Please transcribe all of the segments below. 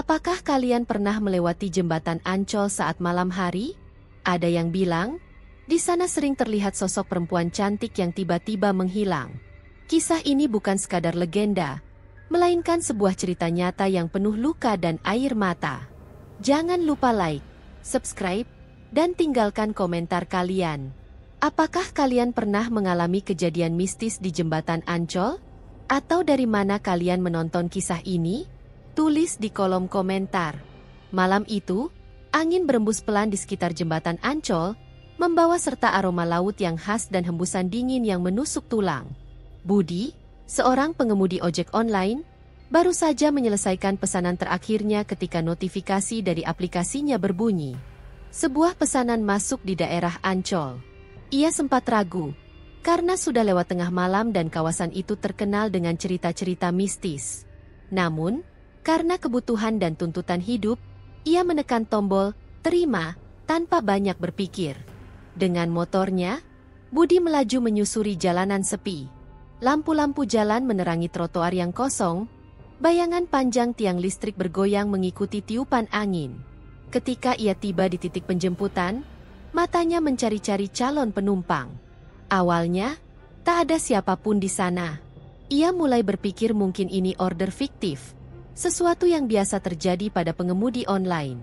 Apakah kalian pernah melewati jembatan Ancol saat malam hari? Ada yang bilang, di sana sering terlihat sosok perempuan cantik yang tiba-tiba menghilang. Kisah ini bukan sekadar legenda, melainkan sebuah cerita nyata yang penuh luka dan air mata. Jangan lupa like, subscribe, dan tinggalkan komentar kalian. Apakah kalian pernah mengalami kejadian mistis di jembatan Ancol? Atau dari mana kalian menonton kisah ini? Tulis di kolom komentar. Malam itu, angin berembus pelan di sekitar jembatan Ancol, membawa serta aroma laut yang khas dan hembusan dingin yang menusuk tulang. Budi, seorang pengemudi ojek online, baru saja menyelesaikan pesanan terakhirnya ketika notifikasi dari aplikasinya berbunyi. Sebuah pesanan masuk di daerah Ancol. Ia sempat ragu, karena sudah lewat tengah malam dan kawasan itu terkenal dengan cerita-cerita mistis. Namun, karena kebutuhan dan tuntutan hidup, ia menekan tombol "terima" tanpa banyak berpikir. Dengan motornya, Budi melaju menyusuri jalanan sepi. Lampu-lampu jalan menerangi trotoar yang kosong, bayangan panjang tiang listrik bergoyang mengikuti tiupan angin. Ketika ia tiba di titik penjemputan, matanya mencari-cari calon penumpang. Awalnya, tak ada siapapun di sana. Ia mulai berpikir mungkin ini order fiktif, sesuatu yang biasa terjadi pada pengemudi online.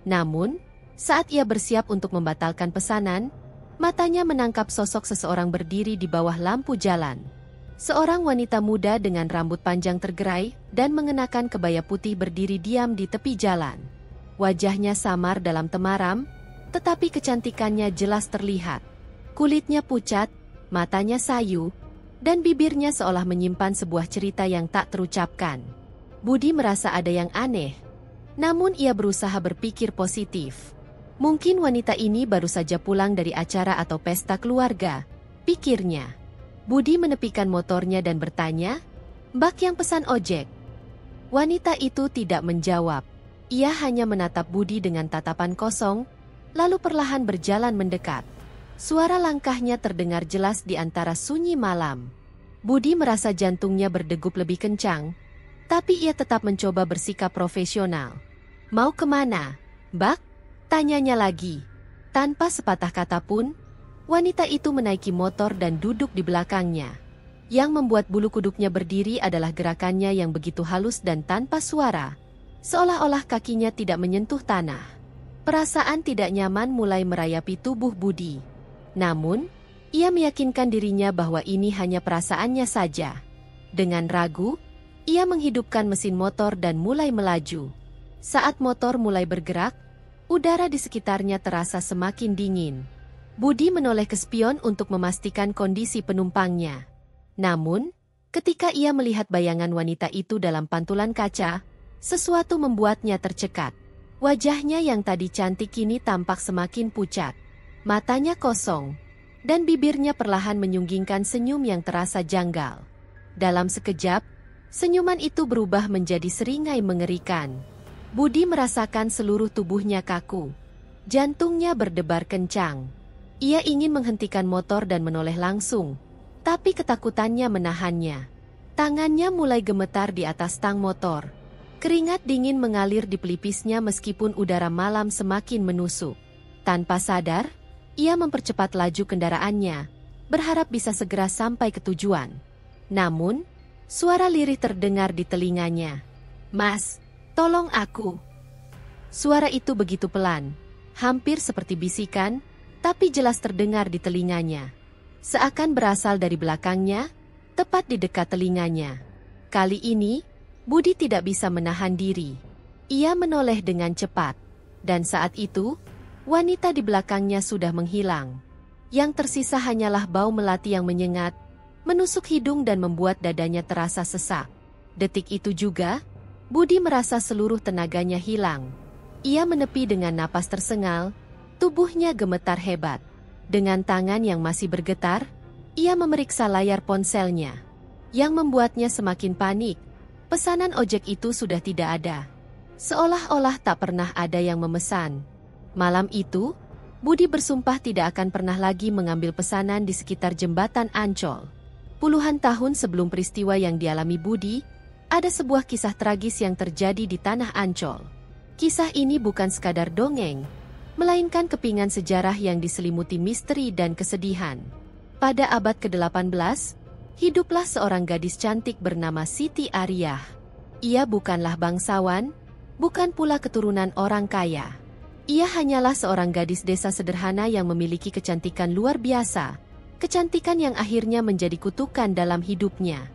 Namun, saat ia bersiap untuk membatalkan pesanan, matanya menangkap sosok seseorang berdiri di bawah lampu jalan. Seorang wanita muda dengan rambut panjang tergerai dan mengenakan kebaya putih berdiri diam di tepi jalan. Wajahnya samar dalam temaram, tetapi kecantikannya jelas terlihat. Kulitnya pucat, matanya sayu, dan bibirnya seolah menyimpan sebuah cerita yang tak terucapkan. Budi merasa ada yang aneh, namun ia berusaha berpikir positif. Mungkin wanita ini baru saja pulang dari acara atau pesta keluarga, pikirnya. Budi menepikan motornya dan bertanya, "Mbak yang pesan ojek?" Wanita itu tidak menjawab. Ia hanya menatap Budi dengan tatapan kosong, lalu perlahan berjalan mendekat. Suara langkahnya terdengar jelas di antara sunyi malam. Budi merasa jantungnya berdegup lebih kencang, tapi ia tetap mencoba bersikap profesional. "Mau kemana, Mbak?" tanyanya lagi. Tanpa sepatah kata pun, wanita itu menaiki motor dan duduk di belakangnya. Yang membuat bulu kuduknya berdiri adalah gerakannya yang begitu halus dan tanpa suara, seolah-olah kakinya tidak menyentuh tanah. Perasaan tidak nyaman mulai merayapi tubuh Budi. Namun, ia meyakinkan dirinya bahwa ini hanya perasaannya saja. Dengan ragu, ia menghidupkan mesin motor dan mulai melaju. Saat motor mulai bergerak, udara di sekitarnya terasa semakin dingin. Budi menoleh ke spion untuk memastikan kondisi penumpangnya. Namun, ketika ia melihat bayangan wanita itu dalam pantulan kaca, sesuatu membuatnya tercekat. Wajahnya yang tadi cantik kini tampak semakin pucat. Matanya kosong, dan bibirnya perlahan menyunggingkan senyum yang terasa janggal. Dalam sekejap, senyuman itu berubah menjadi seringai mengerikan. Budi merasakan seluruh tubuhnya kaku. Jantungnya berdebar kencang. Ia ingin menghentikan motor dan menoleh langsung, tapi ketakutannya menahannya. Tangannya mulai gemetar di atas tang motor. Keringat dingin mengalir di pelipisnya meskipun udara malam semakin menusuk. Tanpa sadar, ia mempercepat laju kendaraannya, berharap bisa segera sampai ke tujuan. Namun, suara lirih terdengar di telinganya. "Mas, tolong aku." Suara itu begitu pelan, hampir seperti bisikan, tapi jelas terdengar di telinganya. Seakan berasal dari belakangnya, tepat di dekat telinganya. Kali ini, Budi tidak bisa menahan diri. Ia menoleh dengan cepat, dan saat itu, wanita di belakangnya sudah menghilang. Yang tersisa hanyalah bau melati yang menyengat, menusuk hidung dan membuat dadanya terasa sesak. Detik itu juga, Budi merasa seluruh tenaganya hilang. Ia menepi dengan napas tersengal, tubuhnya gemetar hebat. Dengan tangan yang masih bergetar, ia memeriksa layar ponselnya. Yang membuatnya semakin panik, pesanan ojek itu sudah tidak ada. Seolah-olah tak pernah ada yang memesan. Malam itu, Budi bersumpah tidak akan pernah lagi mengambil pesanan di sekitar jembatan Ancol. Puluhan tahun sebelum peristiwa yang dialami Budi, Ada sebuah kisah tragis yang terjadi di Tanah Ancol. Kisah ini bukan sekadar dongeng, melainkan kepingan sejarah yang diselimuti misteri dan kesedihan. Pada abad ke-18, hiduplah seorang gadis cantik bernama Siti Ariyah. Ia bukanlah bangsawan, bukan pula keturunan orang kaya. Ia hanyalah seorang gadis desa sederhana yang memiliki kecantikan luar biasa, kecantikan yang akhirnya menjadi kutukan dalam hidupnya.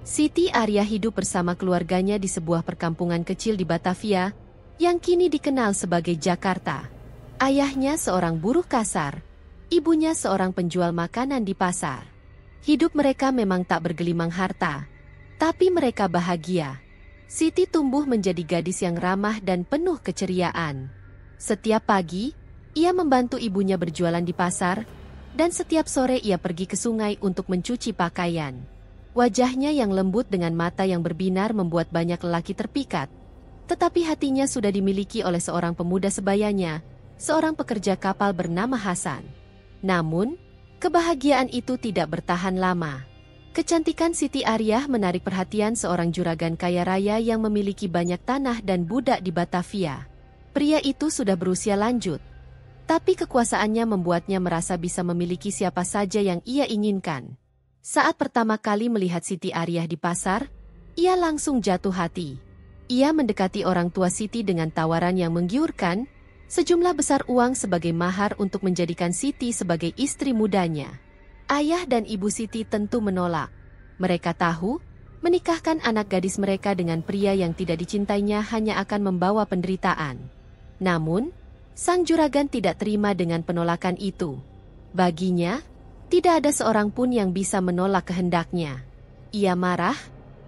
Siti Ariyah hidup bersama keluarganya di sebuah perkampungan kecil di Batavia, yang kini dikenal sebagai Jakarta. Ayahnya seorang buruh kasar, ibunya seorang penjual makanan di pasar. Hidup mereka memang tak bergelimang harta, tapi mereka bahagia. Siti tumbuh menjadi gadis yang ramah dan penuh keceriaan. Setiap pagi, ia membantu ibunya berjualan di pasar, dan setiap sore ia pergi ke sungai untuk mencuci pakaian. Wajahnya yang lembut dengan mata yang berbinar membuat banyak lelaki terpikat. Tetapi hatinya sudah dimiliki oleh seorang pemuda sebayanya, seorang pekerja kapal bernama Hasan. Namun, kebahagiaan itu tidak bertahan lama. Kecantikan Siti Ariyah menarik perhatian seorang juragan kaya raya yang memiliki banyak tanah dan budak di Batavia. Pria itu sudah berusia lanjut, tapi kekuasaannya membuatnya merasa bisa memiliki siapa saja yang ia inginkan. Saat pertama kali melihat Siti Ariyah di pasar, ia langsung jatuh hati. Ia mendekati orang tua Siti dengan tawaran yang menggiurkan, sejumlah besar uang sebagai mahar untuk menjadikan Siti sebagai istri mudanya. Ayah dan ibu Siti tentu menolak. Mereka tahu, menikahkan anak gadis mereka dengan pria yang tidak dicintainya hanya akan membawa penderitaan. Namun, sang juragan tidak terima dengan penolakan itu. Baginya, tidak ada seorang pun yang bisa menolak kehendaknya. Ia marah,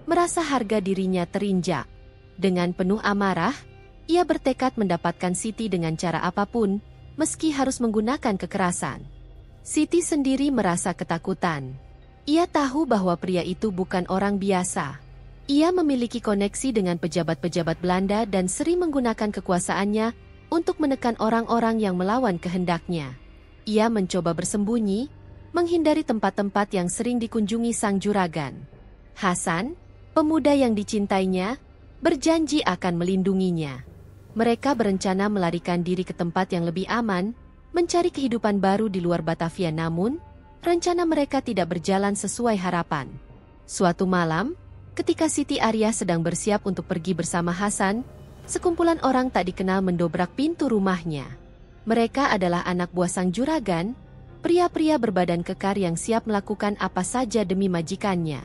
merasa harga dirinya terinjak. Dengan penuh amarah, ia bertekad mendapatkan Siti dengan cara apapun, meski harus menggunakan kekerasan. Siti sendiri merasa ketakutan. Ia tahu bahwa pria itu bukan orang biasa. Ia memiliki koneksi dengan pejabat-pejabat Belanda dan sering menggunakan kekuasaannya untuk menekan orang-orang yang melawan kehendaknya. Ia mencoba bersembunyi, menghindari tempat-tempat yang sering dikunjungi sang juragan. Hasan, pemuda yang dicintainya, berjanji akan melindunginya. Mereka berencana melarikan diri ke tempat yang lebih aman, mencari kehidupan baru di luar Batavia, namun, rencana mereka tidak berjalan sesuai harapan. Suatu malam, ketika Siti Ariyah sedang bersiap untuk pergi bersama Hasan, sekumpulan orang tak dikenal mendobrak pintu rumahnya. Mereka adalah anak buah sang juragan, pria-pria berbadan kekar yang siap melakukan apa saja demi majikannya.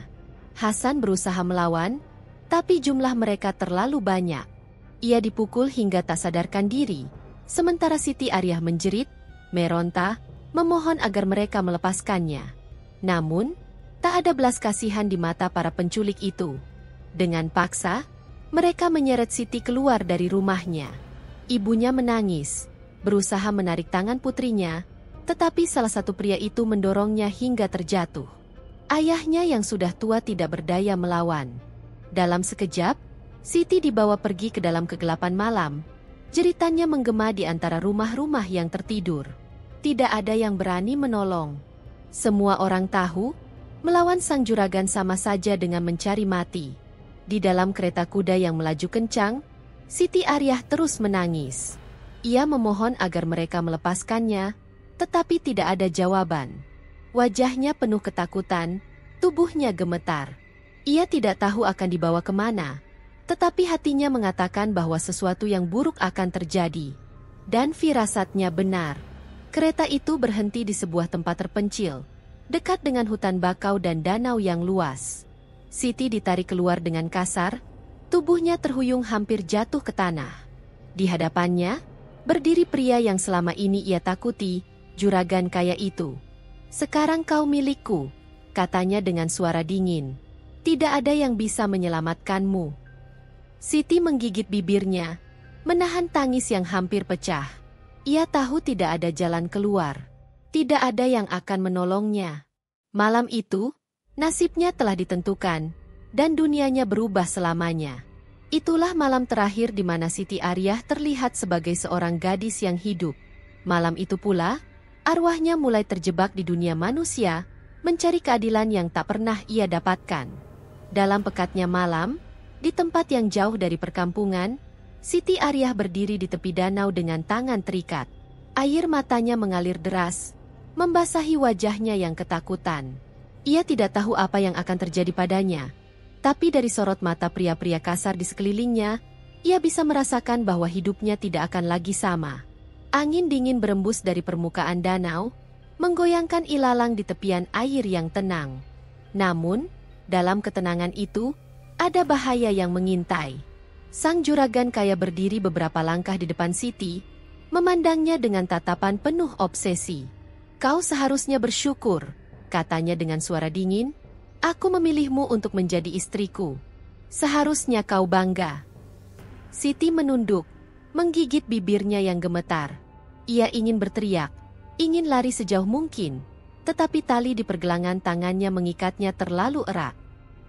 Hasan berusaha melawan, tapi jumlah mereka terlalu banyak. Ia dipukul hingga tak sadarkan diri, sementara Siti Ariyah menjerit, meronta, memohon agar mereka melepaskannya. Namun, tak ada belas kasihan di mata para penculik itu. Dengan paksa, mereka menyeret Siti keluar dari rumahnya. Ibunya menangis, berusaha menarik tangan putrinya, tetapi salah satu pria itu mendorongnya hingga terjatuh. Ayahnya yang sudah tua tidak berdaya melawan. Dalam sekejap, Siti dibawa pergi ke dalam kegelapan malam. Jeritannya menggema di antara rumah-rumah yang tertidur. Tidak ada yang berani menolong. Semua orang tahu, melawan sang juragan sama saja dengan mencari mati. Di dalam kereta kuda yang melaju kencang, Siti Ariyah terus menangis. Ia memohon agar mereka melepaskannya, tetapi tidak ada jawaban. Wajahnya penuh ketakutan, tubuhnya gemetar. Ia tidak tahu akan dibawa kemana, tetapi hatinya mengatakan bahwa sesuatu yang buruk akan terjadi. Dan firasatnya benar. Kereta itu berhenti di sebuah tempat terpencil, dekat dengan hutan bakau dan danau yang luas. Siti ditarik keluar dengan kasar, tubuhnya terhuyung hampir jatuh ke tanah. Di hadapannya, berdiri pria yang selama ini ia takuti, juragan kaya itu. "Sekarang kau milikku," katanya dengan suara dingin. "Tidak ada yang bisa menyelamatkanmu." Siti menggigit bibirnya, menahan tangis yang hampir pecah. Ia tahu tidak ada jalan keluar. Tidak ada yang akan menolongnya. Malam itu, nasibnya telah ditentukan, dan dunianya berubah selamanya. Itulah malam terakhir di mana Siti Ariyah terlihat sebagai seorang gadis yang hidup. Malam itu pula, arwahnya mulai terjebak di dunia manusia, mencari keadilan yang tak pernah ia dapatkan. Dalam pekatnya malam, Di tempat yang jauh dari perkampungan, Siti Ariyah berdiri di tepi danau dengan tangan terikat. Air matanya mengalir deras, membasahi wajahnya yang ketakutan. Ia tidak tahu apa yang akan terjadi padanya. Tapi dari sorot mata pria-pria kasar di sekelilingnya, ia bisa merasakan bahwa hidupnya tidak akan lagi sama. Angin dingin berembus dari permukaan danau, menggoyangkan ilalang di tepian air yang tenang. Namun, dalam ketenangan itu, ada bahaya yang mengintai. Sang juragan kaya berdiri beberapa langkah di depan Siti, memandangnya dengan tatapan penuh obsesi. "Kau seharusnya bersyukur," katanya dengan suara dingin. "Aku memilihmu untuk menjadi istriku. Seharusnya kau bangga." Siti menunduk, menggigit bibirnya yang gemetar. Ia ingin berteriak, ingin lari sejauh mungkin, tetapi tali di pergelangan tangannya mengikatnya terlalu erat.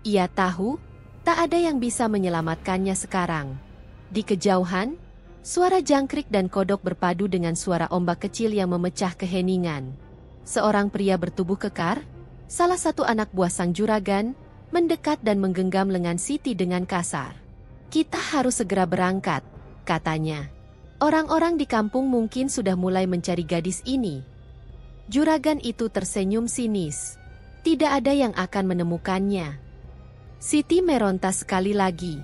Ia tahu, tak ada yang bisa menyelamatkannya sekarang. Di kejauhan, suara jangkrik dan kodok berpadu dengan suara ombak kecil yang memecah keheningan. Seorang pria bertubuh kekar, salah satu anak buah sang juragan, mendekat dan menggenggam lengan Siti dengan kasar. "Kita harus segera berangkat," katanya. "Orang-orang di kampung mungkin sudah mulai mencari gadis ini." Juragan itu tersenyum sinis. "Tidak ada yang akan menemukannya." Siti meronta sekali lagi.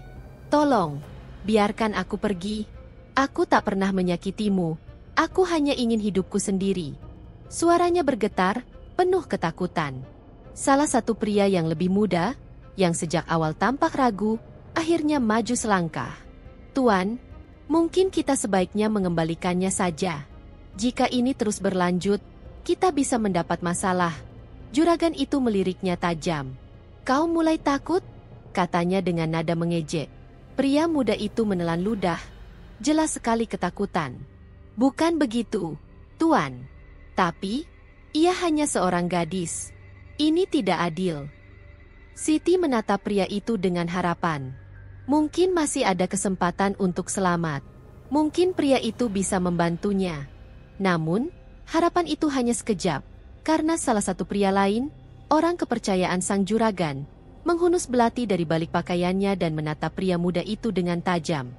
"Tolong, biarkan aku pergi. Aku tak pernah menyakitimu. Aku hanya ingin hidupku sendiri." Suaranya bergetar, penuh ketakutan. Salah satu pria yang lebih muda, yang sejak awal tampak ragu, akhirnya maju selangkah. "Tuan, mungkin kita sebaiknya mengembalikannya saja. Jika ini terus berlanjut, kita bisa mendapat masalah." Juragan itu meliriknya tajam. "Kau mulai takut?" katanya dengan nada mengejek. Pria muda itu menelan ludah, jelas sekali ketakutan. "Bukan begitu, Tuan. Tapi, ia hanya seorang gadis. Ini tidak adil." Siti menatap pria itu dengan harapan. Mungkin masih ada kesempatan untuk selamat. Mungkin pria itu bisa membantunya. Namun, harapan itu hanya sekejap, karena salah satu pria lain, orang kepercayaan sang juragan, menghunus belati dari balik pakaiannya dan menatap pria muda itu dengan tajam.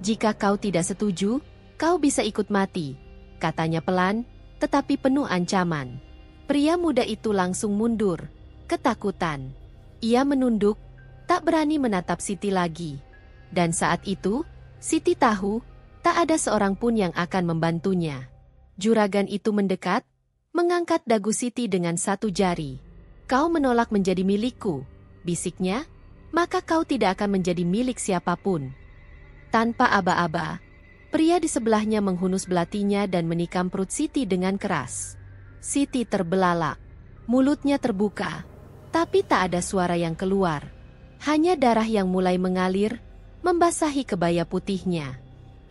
"Jika kau tidak setuju, kau bisa ikut mati," katanya pelan, tetapi penuh ancaman. Pria muda itu langsung mundur, ketakutan. Ia menunduk, tak berani menatap Siti lagi. Dan saat itu, Siti tahu, tak ada seorang pun yang akan membantunya. Juragan itu mendekat, mengangkat dagu Siti dengan satu jari. "Kau menolak menjadi milikku," bisiknya, "maka kau tidak akan menjadi milik siapapun." Tanpa aba-aba, pria di sebelahnya menghunus belatinya dan menikam perut Siti dengan keras. Siti terbelalak, mulutnya terbuka, tapi tak ada suara yang keluar. Hanya darah yang mulai mengalir, membasahi kebaya putihnya.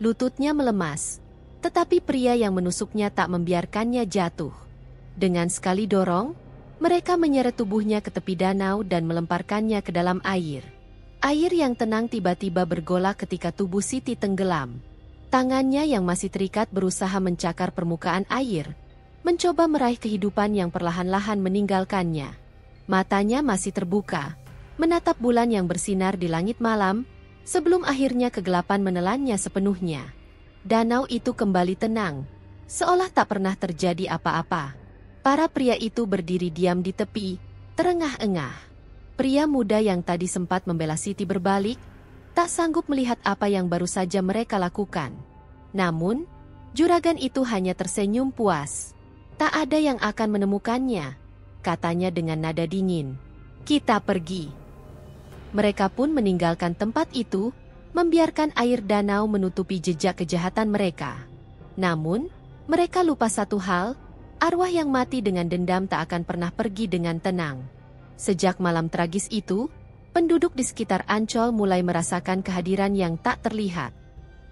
Lututnya melemas, tetapi pria yang menusuknya tak membiarkannya jatuh. Dengan sekali dorong, mereka menyeret tubuhnya ke tepi danau dan melemparkannya ke dalam air. Air yang tenang tiba-tiba bergolak ketika tubuh Siti tenggelam. Tangannya yang masih terikat berusaha mencakar permukaan air, mencoba meraih kehidupan yang perlahan-lahan meninggalkannya. Matanya masih terbuka, menatap bulan yang bersinar di langit malam, sebelum akhirnya kegelapan menelannya sepenuhnya. Danau itu kembali tenang, seolah tak pernah terjadi apa-apa. Para pria itu berdiri diam di tepi, terengah-engah. Pria muda yang tadi sempat membela Siti berbalik, tak sanggup melihat apa yang baru saja mereka lakukan. Namun, juragan itu hanya tersenyum puas. "Tak ada yang akan menemukannya," katanya dengan nada dingin. "Kita pergi." Mereka pun meninggalkan tempat itu, membiarkan air danau menutupi jejak kejahatan mereka. Namun, mereka lupa satu hal, arwah yang mati dengan dendam tak akan pernah pergi dengan tenang. Sejak malam tragis itu, penduduk di sekitar Ancol mulai merasakan kehadiran yang tak terlihat.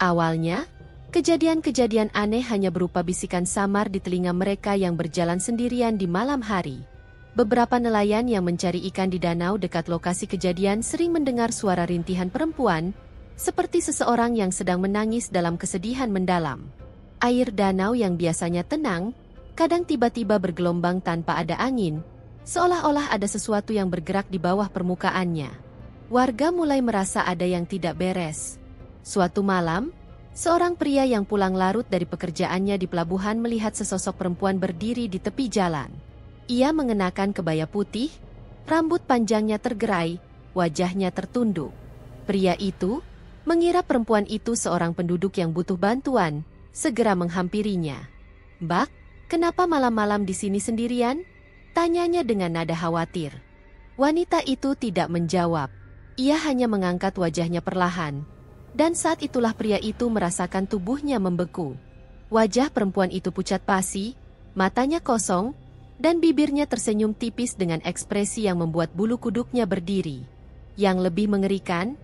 Awalnya, kejadian-kejadian aneh hanya berupa bisikan samar di telinga mereka yang berjalan sendirian di malam hari. Beberapa nelayan yang mencari ikan di danau dekat lokasi kejadian sering mendengar suara rintihan perempuan, seperti seseorang yang sedang menangis dalam kesedihan mendalam. Air danau yang biasanya tenang, kadang tiba-tiba bergelombang tanpa ada angin, seolah-olah ada sesuatu yang bergerak di bawah permukaannya. Warga mulai merasa ada yang tidak beres. Suatu malam, seorang pria yang pulang larut dari pekerjaannya di pelabuhan melihat sesosok perempuan berdiri di tepi jalan. Ia mengenakan kebaya putih, rambut panjangnya tergerai, wajahnya tertunduk. Pria itu mengira perempuan itu seorang penduduk yang butuh bantuan, segera menghampirinya. "Mbak, kenapa malam-malam di sini sendirian?" tanyanya dengan nada khawatir. Wanita itu tidak menjawab. Ia hanya mengangkat wajahnya perlahan. Dan saat itulah pria itu merasakan tubuhnya membeku. Wajah perempuan itu pucat pasi, matanya kosong, dan bibirnya tersenyum tipis dengan ekspresi yang membuat bulu kuduknya berdiri. Yang lebih mengerikan,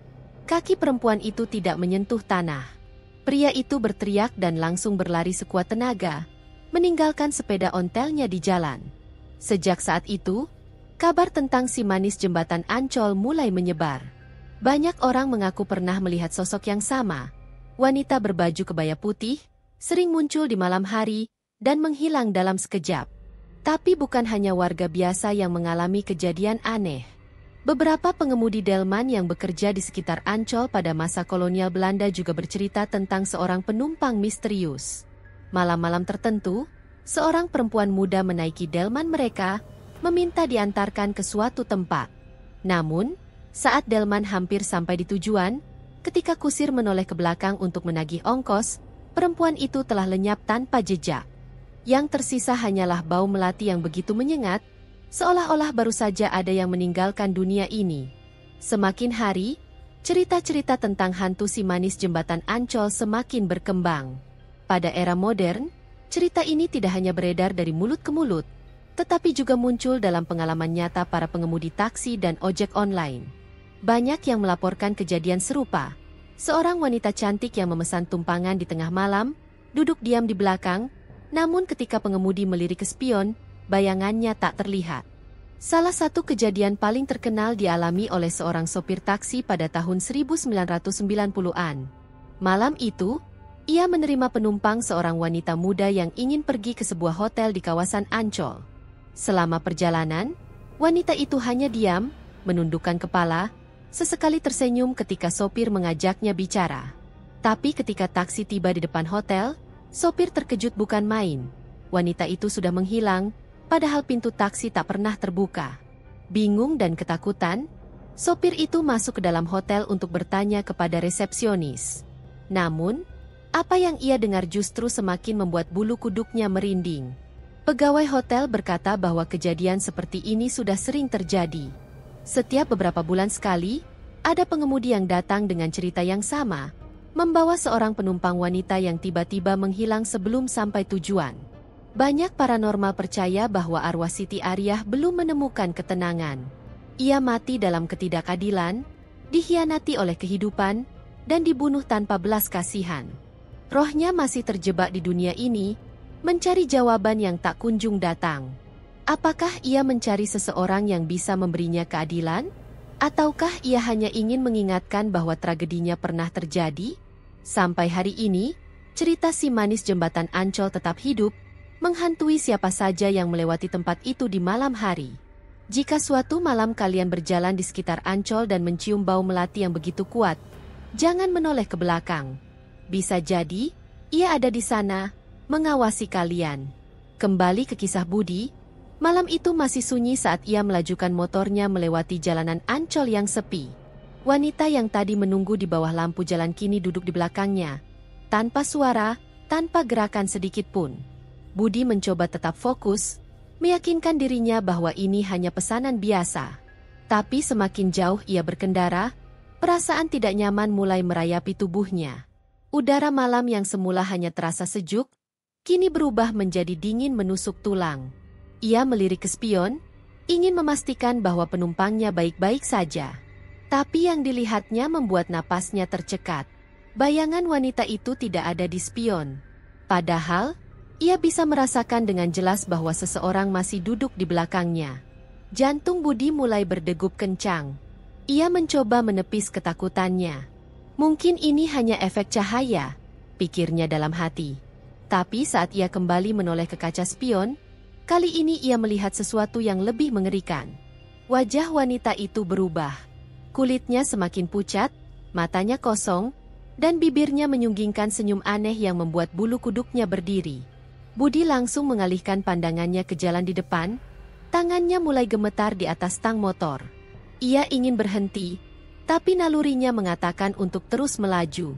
kaki perempuan itu tidak menyentuh tanah. Pria itu berteriak dan langsung berlari sekuat tenaga, meninggalkan sepeda ontelnya di jalan. Sejak saat itu, kabar tentang si manis jembatan Ancol mulai menyebar. Banyak orang mengaku pernah melihat sosok yang sama. Wanita berbaju kebaya putih, sering muncul di malam hari, dan menghilang dalam sekejap. Tapi bukan hanya warga biasa yang mengalami kejadian aneh. Beberapa pengemudi delman yang bekerja di sekitar Ancol pada masa kolonial Belanda juga bercerita tentang seorang penumpang misterius. Malam-malam tertentu, seorang perempuan muda menaiki delman mereka, meminta diantarkan ke suatu tempat. Namun, saat delman hampir sampai di tujuan, ketika kusir menoleh ke belakang untuk menagih ongkos, perempuan itu telah lenyap tanpa jejak. Yang tersisa hanyalah bau melati yang begitu menyengat, seolah-olah baru saja ada yang meninggalkan dunia ini. Semakin hari, cerita-cerita tentang hantu si manis jembatan Ancol semakin berkembang. Pada era modern, cerita ini tidak hanya beredar dari mulut ke mulut, tetapi juga muncul dalam pengalaman nyata para pengemudi taksi dan ojek online. Banyak yang melaporkan kejadian serupa. Seorang wanita cantik yang memesan tumpangan di tengah malam, duduk diam di belakang, namun ketika pengemudi melirik ke spion, bayangannya tak terlihat. Salah satu kejadian paling terkenal dialami oleh seorang sopir taksi pada tahun 1990-an. Malam itu, ia menerima penumpang seorang wanita muda yang ingin pergi ke sebuah hotel di kawasan Ancol. Selama perjalanan, wanita itu hanya diam, menundukkan kepala, sesekali tersenyum ketika sopir mengajaknya bicara. Tapi ketika taksi tiba di depan hotel, sopir terkejut bukan main. Wanita itu sudah menghilang, padahal pintu taksi tak pernah terbuka. Bingung dan ketakutan, sopir itu masuk ke dalam hotel untuk bertanya kepada resepsionis. Namun, apa yang ia dengar justru semakin membuat bulu kuduknya merinding. Pegawai hotel berkata bahwa kejadian seperti ini sudah sering terjadi. Setiap beberapa bulan sekali, ada pengemudi yang datang dengan cerita yang sama, membawa seorang penumpang wanita yang tiba-tiba menghilang sebelum sampai tujuan. Banyak paranormal percaya bahwa arwah Siti Ariyah belum menemukan ketenangan. Ia mati dalam ketidakadilan, dikhianati oleh kehidupan, dan dibunuh tanpa belas kasihan. Rohnya masih terjebak di dunia ini, mencari jawaban yang tak kunjung datang. Apakah ia mencari seseorang yang bisa memberinya keadilan? Ataukah ia hanya ingin mengingatkan bahwa tragedinya pernah terjadi? Sampai hari ini, cerita si manis jembatan Ancol tetap hidup, menghantui siapa saja yang melewati tempat itu di malam hari. Jika suatu malam kalian berjalan di sekitar Ancol dan mencium bau melati yang begitu kuat, jangan menoleh ke belakang. Bisa jadi, ia ada di sana, mengawasi kalian. Kembali ke kisah Budi, malam itu masih sunyi saat ia melajukan motornya melewati jalanan Ancol yang sepi. Wanita yang tadi menunggu di bawah lampu jalan kini duduk di belakangnya. Tanpa suara, tanpa gerakan sedikit pun. Budi mencoba tetap fokus, meyakinkan dirinya bahwa ini hanya pesanan biasa. Tapi semakin jauh ia berkendara, perasaan tidak nyaman mulai merayapi tubuhnya. Udara malam yang semula hanya terasa sejuk, kini berubah menjadi dingin menusuk tulang. Ia melirik ke spion, ingin memastikan bahwa penumpangnya baik-baik saja. Tapi yang dilihatnya membuat napasnya tercekat. Bayangan wanita itu tidak ada di spion. Padahal, ia bisa merasakan dengan jelas bahwa seseorang masih duduk di belakangnya. Jantung Budi mulai berdegup kencang. Ia mencoba menepis ketakutannya. Mungkin ini hanya efek cahaya, pikirnya dalam hati. Tapi saat ia kembali menoleh ke kaca spion, kali ini ia melihat sesuatu yang lebih mengerikan. Wajah wanita itu berubah. Kulitnya semakin pucat, matanya kosong, dan bibirnya menyunggingkan senyum aneh yang membuat bulu kuduknya berdiri. Budi langsung mengalihkan pandangannya ke jalan di depan, tangannya mulai gemetar di atas tang motor. Ia ingin berhenti, tapi nalurinya mengatakan untuk terus melaju.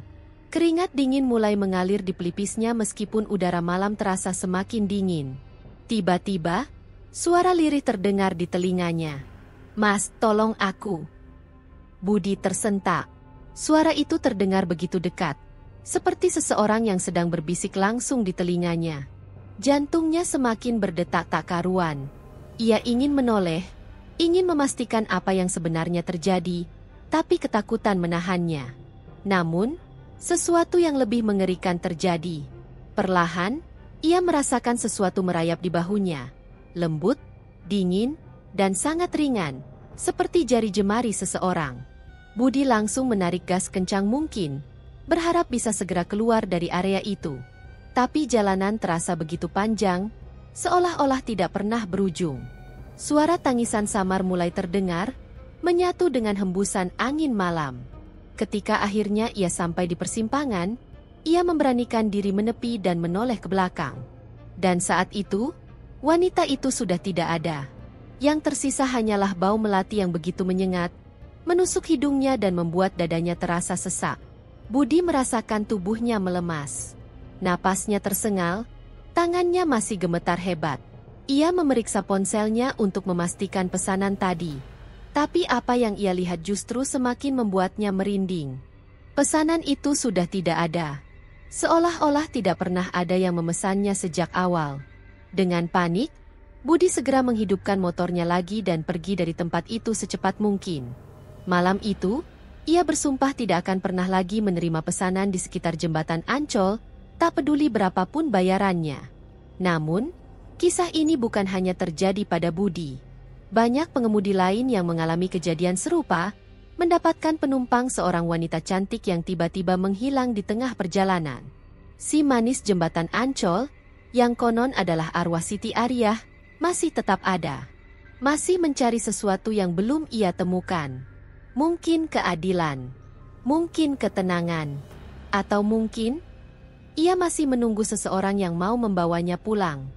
Keringat dingin mulai mengalir di pelipisnya meskipun udara malam terasa semakin dingin. Tiba-tiba, suara lirih terdengar di telinganya. "Mas, tolong aku." Budi tersentak. Suara itu terdengar begitu dekat, seperti seseorang yang sedang berbisik langsung di telinganya. Jantungnya semakin berdetak tak karuan. Ia ingin menoleh, ingin memastikan apa yang sebenarnya terjadi, tapi ketakutan menahannya. Namun, sesuatu yang lebih mengerikan terjadi. Perlahan, ia merasakan sesuatu merayap di bahunya. Lembut, dingin, dan sangat ringan, seperti jari jemari seseorang. Budi langsung menarik gas kencang mungkin, berharap bisa segera keluar dari area itu. Tapi jalanan terasa begitu panjang, seolah-olah tidak pernah berujung. Suara tangisan samar mulai terdengar, menyatu dengan hembusan angin malam. Ketika akhirnya ia sampai di persimpangan, ia memberanikan diri menepi dan menoleh ke belakang. Dan saat itu, wanita itu sudah tidak ada. Yang tersisa hanyalah bau melati yang begitu menyengat, menusuk hidungnya dan membuat dadanya terasa sesak. Budi merasakan tubuhnya melemas. Napasnya tersengal, tangannya masih gemetar hebat. Ia memeriksa ponselnya untuk memastikan pesanan tadi. Tapi apa yang ia lihat justru semakin membuatnya merinding. Pesanan itu sudah tidak ada. Seolah-olah tidak pernah ada yang memesannya sejak awal. Dengan panik, Budi segera menghidupkan motornya lagi dan pergi dari tempat itu secepat mungkin. Malam itu, ia bersumpah tidak akan pernah lagi menerima pesanan di sekitar jembatan Ancol, tak peduli berapapun bayarannya. Namun, kisah ini bukan hanya terjadi pada Budi. Banyak pengemudi lain yang mengalami kejadian serupa, mendapatkan penumpang seorang wanita cantik yang tiba-tiba menghilang di tengah perjalanan. Si manis jembatan Ancol, yang konon adalah arwah Siti Ariyah, masih tetap ada. Masih mencari sesuatu yang belum ia temukan. Mungkin keadilan, mungkin ketenangan, atau mungkin ia masih menunggu seseorang yang mau membawanya pulang.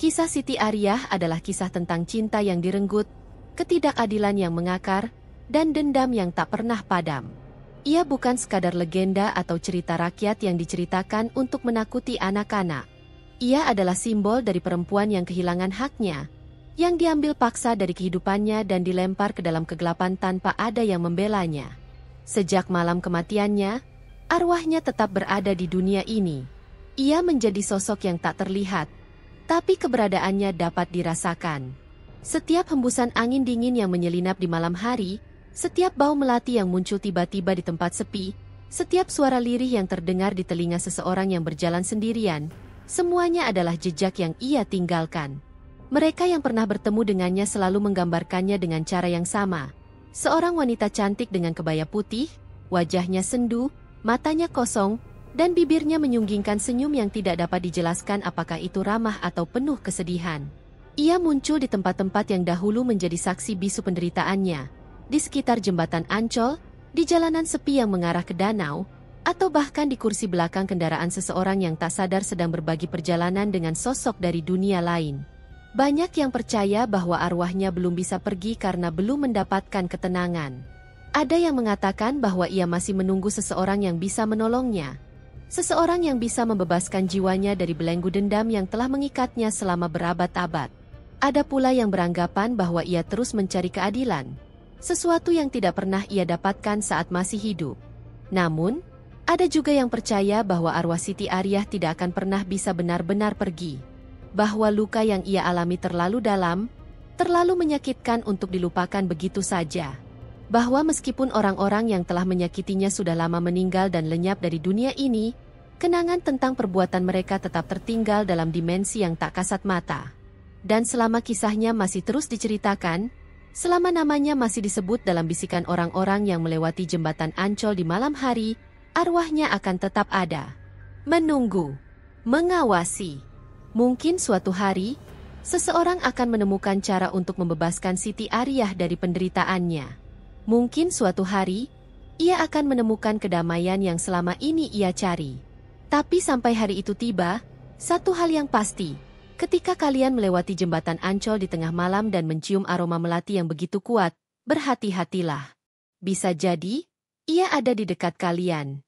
Kisah Siti Ariyah adalah kisah tentang cinta yang direnggut, ketidakadilan yang mengakar, dan dendam yang tak pernah padam. Ia bukan sekadar legenda atau cerita rakyat yang diceritakan untuk menakuti anak-anak. Ia adalah simbol dari perempuan yang kehilangan haknya, yang diambil paksa dari kehidupannya dan dilempar ke dalam kegelapan tanpa ada yang membelanya. Sejak malam kematiannya, arwahnya tetap berada di dunia ini. Ia menjadi sosok yang tak terlihat, tapi keberadaannya dapat dirasakan. Setiap hembusan angin dingin yang menyelinap di malam hari, setiap bau melati yang muncul tiba-tiba di tempat sepi, setiap suara lirih yang terdengar di telinga seseorang yang berjalan sendirian, semuanya adalah jejak yang ia tinggalkan. Mereka yang pernah bertemu dengannya selalu menggambarkannya dengan cara yang sama. Seorang wanita cantik dengan kebaya putih, wajahnya sendu, matanya kosong, dan bibirnya menyunggingkan senyum yang tidak dapat dijelaskan apakah itu ramah atau penuh kesedihan. Ia muncul di tempat-tempat yang dahulu menjadi saksi bisu penderitaannya, di sekitar jembatan Ancol, di jalanan sepi yang mengarah ke danau, atau bahkan di kursi belakang kendaraan seseorang yang tak sadar sedang berbagi perjalanan dengan sosok dari dunia lain. Banyak yang percaya bahwa arwahnya belum bisa pergi karena belum mendapatkan ketenangan. Ada yang mengatakan bahwa ia masih menunggu seseorang yang bisa menolongnya. Seseorang yang bisa membebaskan jiwanya dari belenggu dendam yang telah mengikatnya selama berabad-abad. Ada pula yang beranggapan bahwa ia terus mencari keadilan, sesuatu yang tidak pernah ia dapatkan saat masih hidup. Namun, ada juga yang percaya bahwa arwah Siti Ariyah tidak akan pernah bisa benar-benar pergi. Bahwa luka yang ia alami terlalu dalam, terlalu menyakitkan untuk dilupakan begitu saja. Bahwa meskipun orang-orang yang telah menyakitinya sudah lama meninggal dan lenyap dari dunia ini, kenangan tentang perbuatan mereka tetap tertinggal dalam dimensi yang tak kasat mata. Dan selama kisahnya masih terus diceritakan, selama namanya masih disebut dalam bisikan orang-orang yang melewati jembatan Ancol di malam hari, arwahnya akan tetap ada. Menunggu, mengawasi. Mungkin suatu hari, seseorang akan menemukan cara untuk membebaskan Siti Ariyah dari penderitaannya. Mungkin suatu hari, ia akan menemukan kedamaian yang selama ini ia cari. Tapi sampai hari itu tiba, satu hal yang pasti, ketika kalian melewati jembatan Ancol di tengah malam dan mencium aroma melati yang begitu kuat, berhati-hatilah. Bisa jadi, ia ada di dekat kalian.